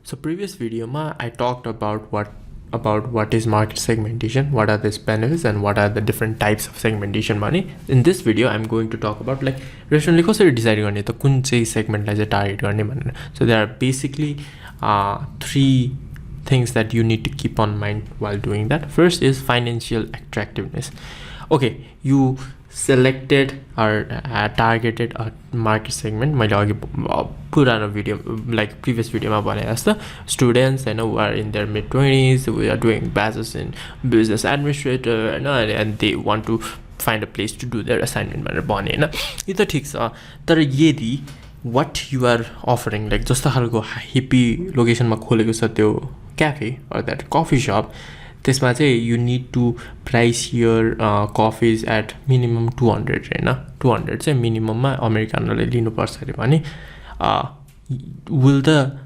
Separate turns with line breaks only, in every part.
So previous video I talked about what is market segmentation, what are its benefits, and what are the different types of segmentation money. In this video I'm going to talk about like restaurant le कसरी decide गर्ने त कुन चाहिँ segment लाई चाहिँ target गर्ने भनेर. So there are basically three things that you need to keep on mind while doing that. First is financial attractiveness. Okay, you selected or targeted a market segment. मैले अघि पुरानो भिडियो like previous भिडियोमा भने जस्तो students who are in their mid-20s, we are doing bachelor's in business administrator and they want to find a place to do their assignment भनेर भने हैन. यो त ठीक छ, तर यदि what you are offering like जस्तो खालको हिप्पी लोकेसनमा खोलेको छ त्यो cafe or that coffee shop, त्यसमा चाहिँ you need to price your coffees at minimum 200 हैन. 200 चाहिँ minimum मा अमेरिकनले लिनुपर्छ अरे भने will the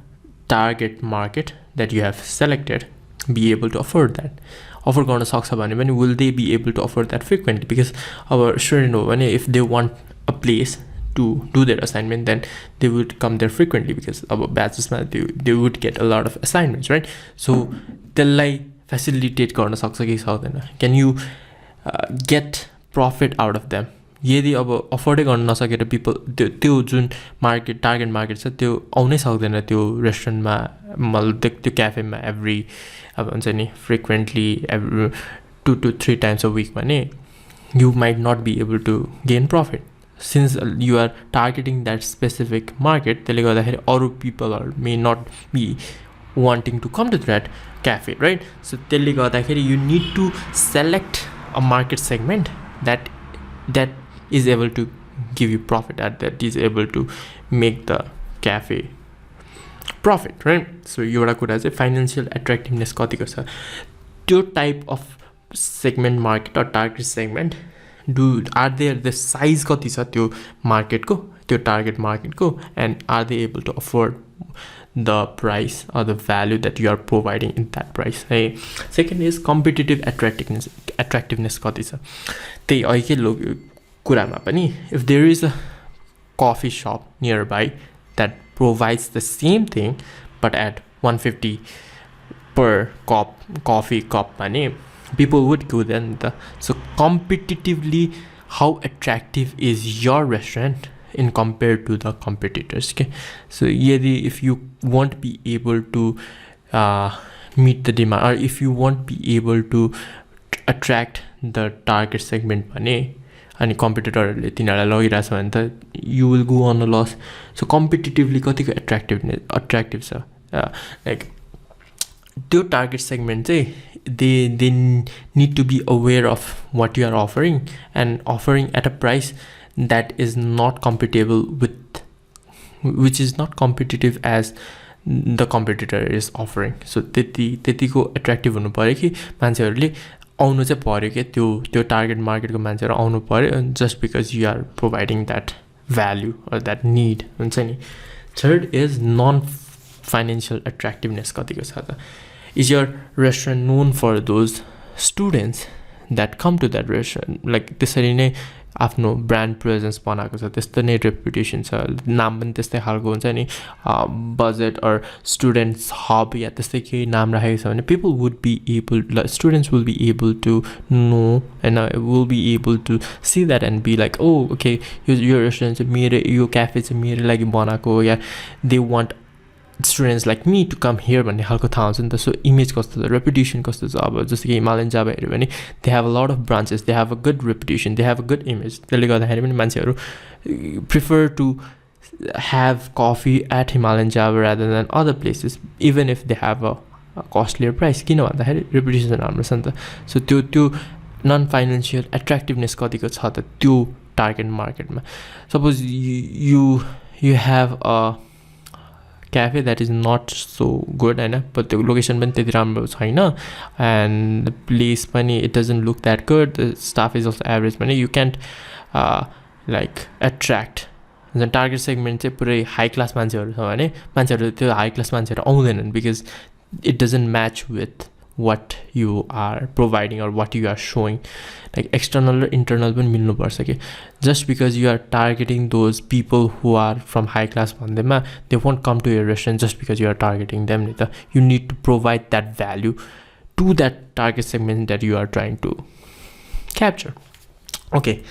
target market that you have selected be able to afford that? Offer गर्न सक्छ भने पनि will they be able to afford that frequently? Because our student हो भने if they want a place to do their assignment, then they would come there frequently because our batches they would get a lot of assignments, right? So त्यसलाई facilitate गर्न सक्छ कि सक्दैन? Can you get profit out of them? यदि अब अफोर्डै गर्न नसकेर people त्यो जुन मार्केट टार्गेट मार्केट छ त्यो आउनै सक्दैन त्यो रेस्टुरेन्टमा मतलब त्यो क्याफेमा एभ्री अब हुन्छ नि frequently every 2 to 3 times a week भने you might not be able to gain profit since you are targeting that specific market. त्यसले गर्दाखेरि अरू people may not be wanting to come to that cafe, right? So त्यसले गर्दाखेरि you need to select a market segment that is able to give you profit, that is able to make the cafe profit, right? So एउटा कुरा चाहिँ financial attractiveness कतिको छ त्यो type of segment market or target segment are there the size कति छ त्यो market को त्यो target market को and are they able to afford the price or the value that you are providing in that price. Hey, second is competitive attractiveness कति छ त्यही अहिले कुरामा पनि if there is a coffee shop nearby that provides the same thing but at 150 per coffee cup भने people would go then. So competitively how attractive is your restaurant in compared to the competitors, okay? So if you won't be able to meet the demand or if you won't be able to attract the target segment भने अनि कम्पिटिटरहरूले तिनीहरूलाई लगिरहेछ भने त you will go on a loss. So competitively कतिको attractive छ like त्यो target segment चाहिँ they need to be aware of what you are offering and offering at a price that is not compatible with which is not competitive as the competitor is offering. So त्यतिको attractive हुनु पर्यो कि मान्छेहरूले आउनु चाहिँ पर्यो के त्यो टार्गेट मार्केटको मान्छेहरू आउनु पर्यो just because you are providing that value or that need हुन्छ नि. Third is non financial attractiveness कतिको छ त is your restaurant known for those students that come to that restaurant like त्यसरी नै आफ्नो ब्रान्ड प्रेजेन्स बनाएको छ त्यस्तो नै रेपुटेसन छ नाम पनि त्यस्तै खालको हुन्छ नि बजेट अर स्टुडेन्ट्स हब या त्यस्तै केही नाम राखेको छ भने people would be able students will be able to know and will be able to see that and be like oh okay your restaurant चाहिँ मेरो यो क्याफे चाहिँ मेरो लागि बनाएको या they want students like me to come here भन्ने खालको थाहा हुन्छ नि त. सो इमेज कस्तो छ रेपुटेसन कस्तो छ अब जस्तो कि हिमालयन जाबा हेऱ्यो भने they have a lot of branches, they have a good reputation, they have a good image. त्यसले गर्दाखेरि पनि मान्छेहरू prefer to have coffee at Himalayan Java rather than other places even if they have a costlier price किन भन्दाखेरि reputation राम्रो छ नि त. सो त्यो नन फाइनेन्सियल एट्र्याक्टिभनेस कतिको छ त त्यो टार्गेट मार्केटमा. Suppose you have a cafe that is not so good हैन but the location पनि त्यति राम्रो छैन and the place पनि it doesn't look that good, the staff is also average भने you can't like attract the target segment चाहिँ पुरै high class मान्छेहरू छ भने मान्छेहरू त्यो हाई क्लास मान्छेहरू आउँदैनन् because it doesn't match with what you are providing or what you are showing. Like external or internal पनि मिल्नु पर्छ के. Just because you are targeting those people who are from high class भन्दैमा, they won't come to your restaurant just because you are targeting them. You need to provide that value to that target segment that you are trying to capture. Okay,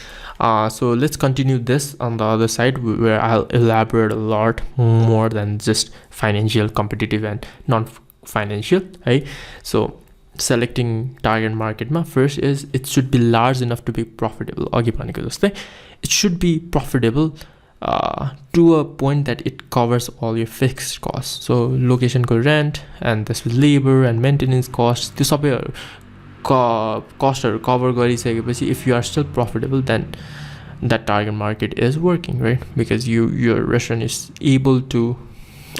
so let's continue this on the other side, where I'll elaborate a lot more than just financial, competitive, and non-financial, right? So selecting target market first is it should be large enough to be profitable. It should be profitable to a point that it covers all your fixed costs. So location ko rent and this labor and maintenance costs, this cost or cover गरिसकेपछि, if you are still profitable, then that target market is working, right? Because your restaurant is able to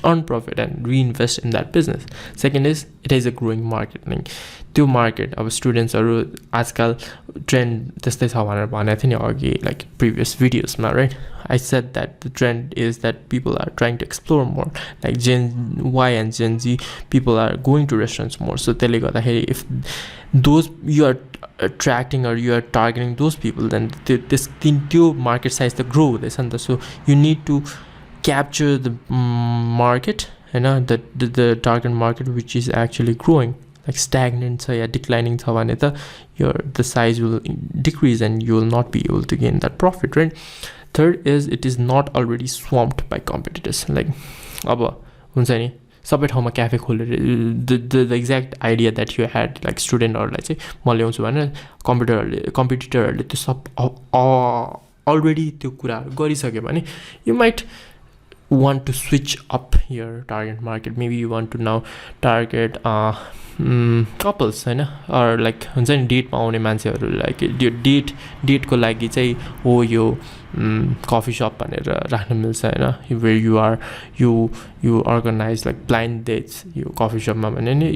earn profit and reinvest in that business. Second is it is a growing market. Like त्यो market अब students हरु आजकल trend त्यस्तै छ भनेर भनेको थिएँ नि अघि, like previous videos मा, right? I said that the trend is that people are trying to explore more, like Gen Y and Gen Z people are going to restaurants more. So त्यसले गर्दाखेरि if those you are attracting or you are targeting those people, then this market size to grow this, and so you need to capture the market, you know, the target market which is actually growing. Like stagnant or declining, the size will decrease and you will not be able to gain that profit, right? Third is it is not already swamped by competitors. Like सबै ठाउँमा cafe खोलेर the exact idea that you had, like स्टुडेन्टहरूलाई चाहिँ म ल्याउँछु भनेर कम्पिटिटरहरूले त्यो सब already त्यो कुराहरू गरिसक्यो भने, you might want to switch up your target market. Maybe you want to now target couples, हैन, or like हुन्छ नि डेटमा आउने मान्छेहरू, लाइक यो डेटको लागि चाहिँ हो यो कफी शप भनेर राख्न मिल्छ, हैन, where you organize like blind dates यो कफी शपमा भने नि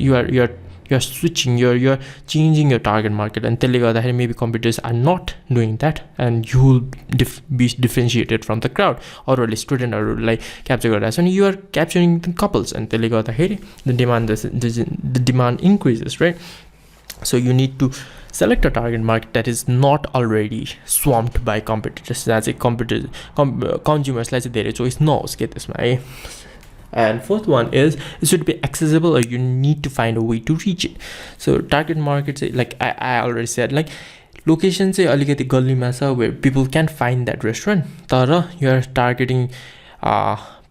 you're switching, you're changing your target market, and त्यसले गर्दाखेरि maybe competitors are not doing that and you will be differentiated from the crowd. अरूहरूले स्टुडेन्टहरूलाई क्याप्चर गरिरहेको छ नि, you are capturing the couples, and त्यसले गर्दाखेरि the demand increases, right? So you need to select a target market that is not already swamped by competitors. That's a consumers like धेरै choice नहोस् के त्यसमा है. And fourth one is it should be accessible, or you need to find a way to reach it. So target market, like I already said, like location चाहिँ अलिकति गल्लीमा छ where people can find that restaurant, तर you are targeting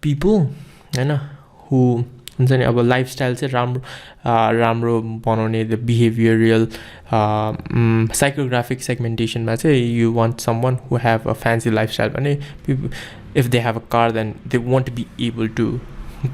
people, हैन, who हुन्छ नि अब lifestyle चाहिँ राम्रो बनाउने, the behavioral psychographic segmentationमा चाहिँ you want someone who have a fancy lifestyle भने people, if they have a car, then they want to be able to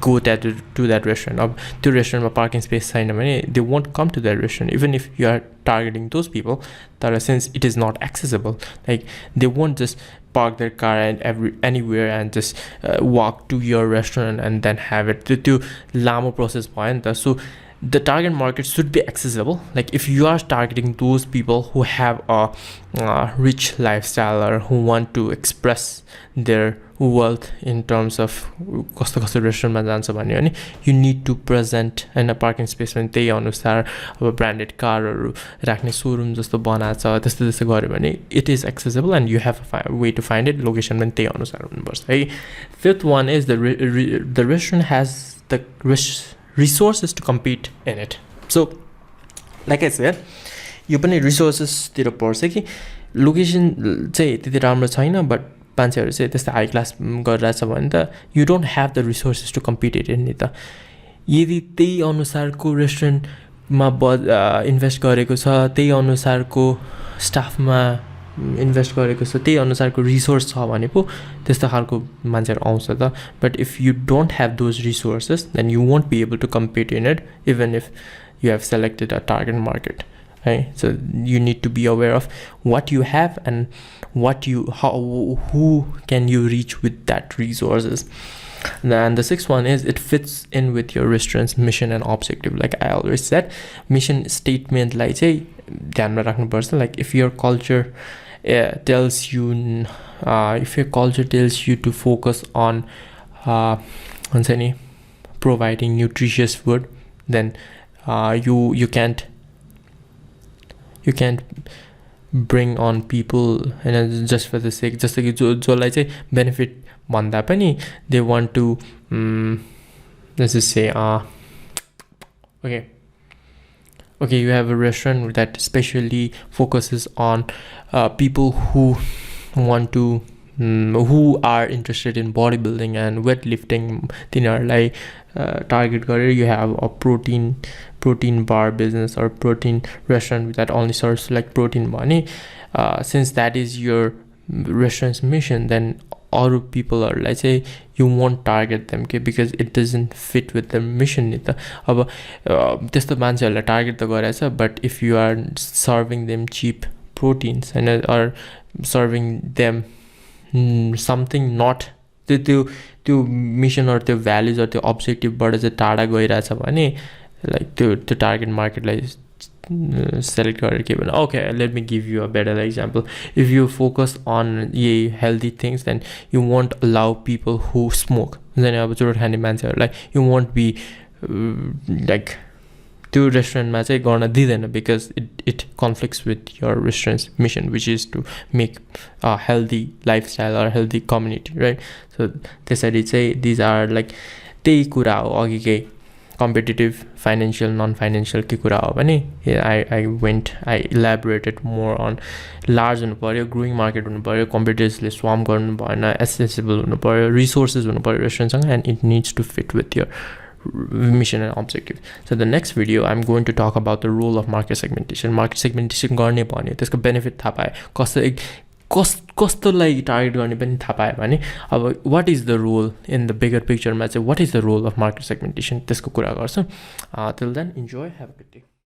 go to that restaurant. अब त्यो रेस्टुरेन्टमा पार्किङ स्पेस छैन भने they won't come to that restaurant, even if you are targeting those people. तर since it is not accessible, like they won't just park their car and anywhere and just walk to your restaurant and then have it. त्यो लामो process भयो नि त. So the target market should be accessible. Like if you are targeting those people who have a rich lifestyle or who want to express their wealth in terms of कस्तो रेस्टुरेन्टमा जान्छ भन्यो भने you need to present in a parking space पनि त्यही अनुसार अब branded कारहरू राख्ने सोरुम जस्तो बनाएको छ, त्यस्तो गऱ्यो भने it is accessible and you have a way to find it. Location पनि त्यही अनुसार हुनुपर्छ है. Fifth one is the restaurant has the resources to compete in it. So like I said, यो पनि resources तिर पर्छ कि लोकेसन चाहिँ त्यति राम्रो छैन बट मान्छेहरू चाहिँ त्यस्तो हाई क्लास गरिरहेछ भने त you don't have the resources to compete in it. त यदि त्यही अनुसारको रेस्टुरेन्टमा इन्भेस्ट गरेको छ, त्यही अनुसारको स्टाफमा इन्भेस्ट गरेको छ, त्यही अनुसारको रिसोर्स छ भने पो त्यस्तो खालको मान्छेहरू आउँछ त. But if you don't have those resources then you won't be able to compete in it even if you have selected a target market, है. So you need to be aware of what you have and who can you reach with that resources. And the sixth one is it fits in with your restaurant's mission and objective. Like I always said, mission statement like ध्यानमा राख्नुपर्छ. Like if your culture tells you to focus on providing nutritious food, then you can't bring on people and just for the sake just like जसलाई चाहिँ benefit भन्दा पनि they want to let's just say okay you have a restaurant that specially focuses on people who want to who are interested in bodybuilding and weightlifting तिनीहरुलाई target गरेर you have a protein bar business or protein restaurant that only serves like protein money. Since that is your restaurant's mission, then all people are like say you won't target them because it doesn't fit with the mission नि त अब त्यस्तो मान्छेहरुलाई target त गरेछ but if you are serving them cheap proteins and or serving them something not त्यो mission or त्यो values or त्यो objective बाट चाहिँ टाढा गइराछ भने like त्यो target market like select गरेर के भन्नु okay let me give you a better example. If you focus on healthy things then you won't allow people who smoke. Then अब चुरोट खाने मान्छेहरुलाई you won't be like त्यो रेस्टुरेन्टमा चाहिँ गर्न दिदैन because it conflicts with your restaurant's mission which is to make a healthy lifestyle or healthy community, right? So त्यसरी चाहिँ these are like त्यही कुरा हो अघिकै competitive financial non-financial के कुरा हो भने I elaborated more on large हुनु पर्यो growing market हुनु पर्यो competitorsले swarm गर्नु भएन accessible हुनु पर्यो resources हुनु पर्यो रेस्टुरेन्टसँग and it needs to fit with your mission and objective. So the next video I'm going to talk about the role of market segmentation गर्ने भन्यो त्यसको benefit थाहा पाए कस्तोलाई target गर्ने पनि थाहा पाए भने अब what is the role in the bigger picture मा चाहिँ what is the role of market segmentation त्यसको कुरा गर्छौं. Till then enjoy, have a good day.